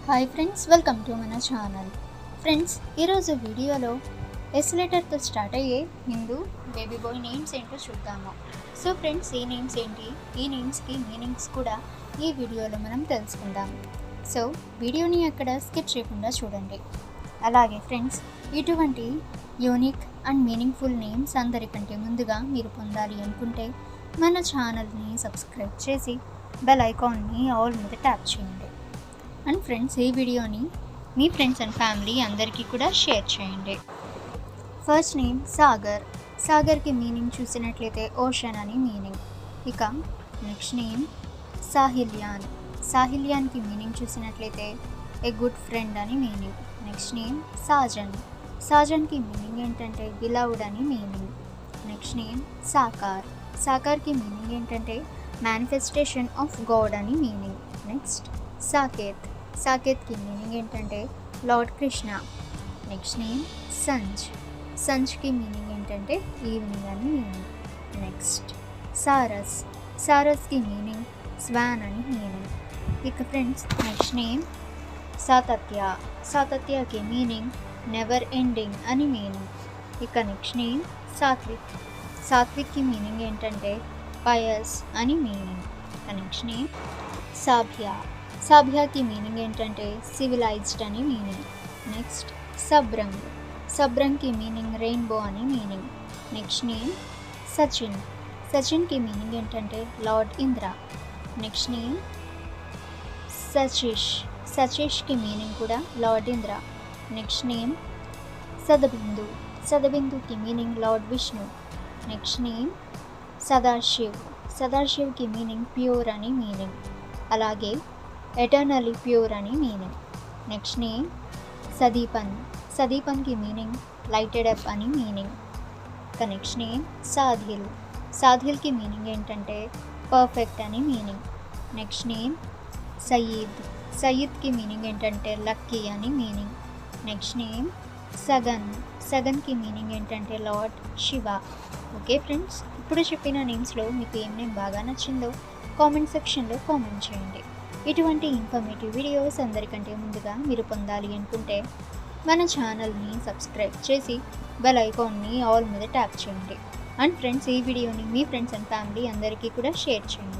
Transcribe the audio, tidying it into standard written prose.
Hi friends, welcome to మన channel. Friends, ఈరోజు వీడియోలో ఎస్ లెటర్తో స్టార్ట్ అయ్యే హిందూ బేబీ బాయ్ నేమ్స్ ఏంటో చూద్దాము. సో ఫ్రెండ్స్, ఈ నేమ్స్ ఏంటి, ఈ నేమ్స్కి మీనింగ్స్ కూడా ఈ వీడియోలో మనం తెలుసుకుందాం. సో వీడియోని అక్కడ స్కిప్ చేయకుండా చూడండి. అలాగే ఫ్రెండ్స్, ఇటువంటి యూనిక్ అండ్ మీనింగ్ఫుల్ నేమ్స్ అందరికంటే ముందుగా మీరు పొందాలి అనుకుంటే మన ఛానల్ని సబ్స్క్రైబ్ చేసి బెల్ ఐకాన్ని ఆల్ మీద ట్యాప్ చేయండి. అండ్ ఫ్రెండ్స్, ఈ వీడియోని మీ ఫ్రెండ్స్ అండ్ ఫ్యామిలీ అందరికీ కూడా షేర్ చేయండి. First name Sagar. సాగర్కి మీనింగ్ చూసినట్లయితే ఓషన్ అని మీనింగ్. ఇక నెక్స్ట్ నేమ్ సాహిల్యాన్. సాహిల్యాన్కి మీనింగ్ చూసినట్లయితే ఏ గుడ్ ఫ్రెండ్ అని మీనింగ్. Next name Sajan. సాజన్కి మీనింగ్ ఏంటంటే బిలవ్డ్ అని మీనింగ్. Next name Sakar. సాకార్కి మీనింగ్ ఏంటంటే మేనిఫెస్టేషన్ ఆఫ్ గాడ్ అని మీనింగ్. నెక్స్ట్ సాకేత్. సాకేత్కి మీనింగ్ ఏంటంటే Lord Krishna. Next name Sanj. సంజ్కి మీనింగ్ ఏంటంటే ఈవినింగ్ అని మీనింగ్. నెక్స్ట్ సారస్. సారస్కి మీనింగ్ స్వాన్ అని మీనింగ్. ఇక ఫ్రెండ్స్, నెక్స్ట్ నేమ్ సాతత్య. సాతత్యకి మీనింగ్ నెవర్ ఎండింగ్ అని మీనింగ్. ఇక నెక్స్ట్ నేమ్ సాత్విక్. సాత్విక్కి మీనింగ్ ఏంటంటే పయస్ అని మీనింగ్. ఇక నెక్స్ట్ నేమ్ సాభ్య. సాభ్యాకి మీనింగ్ ఏంటంటే సివిలైజ్డ్ అని మీనింగ్. నెక్స్ట్ సబ్రంగ్. సబ్రంగ్కి మీనింగ్ రెయిన్బో అని మీనింగ్. Next name Sachin. సచిన్కి మీనింగ్ ఏంటంటే Lord Indra. Next name Sachish. సచిష్కి మీనింగ్ కూడా Lord Indra. Next name Sadabindu. సదబిందుకి meaning Lord Vishnu. Next name Sadashiv. సదాశివ్కి మీనింగ్ ప్యూర్ అని మీనింగ్, అలాగే ఎటర్నల్లీ ప్యూర్ అని మీనింగ్. Next name Sadeepan. సదీపన్కి మీనింగ్ లైటెడ్ అప్ అని మీనింగ్. ఇక నెక్స్ట్ నేమ్ సాధిల్. సాధిల్కి మీనింగ్ ఏంటంటే పర్ఫెక్ట్ అని మీనింగ్. Next name Sayeed. సయీద్కి మీనింగ్ ఏంటంటే లక్కీ అని మీనింగ్. Next name Sagan. సగన్కి మీనింగ్ ఏంటంటే లార్డ్ శివ. ఓకే ఫ్రెండ్స్, ఇప్పుడు చెప్పిన నేమ్స్లో మీకు ఏం నేమ్ బాగా నచ్చిందో కామెంట్ సెక్షన్లో కామెంట్ చేయండి. ఇటువంటి ఇన్ఫర్మేటివ్ వీడియోస్ అందరికంటే ముందుగా మీరు పొందాలి అనుకుంటే మన ఛానల్ని సబ్స్క్రైబ్ చేసి బెల్ ఐకాన్ని ఆల్ మీద ట్యాప్ చేయండి. అండ్ ఫ్రెండ్స్, ఈ వీడియోని మీ ఫ్రెండ్స్ అండ్ ఫ్యామిలీ అందరికీ కూడా షేర్ చేయండి.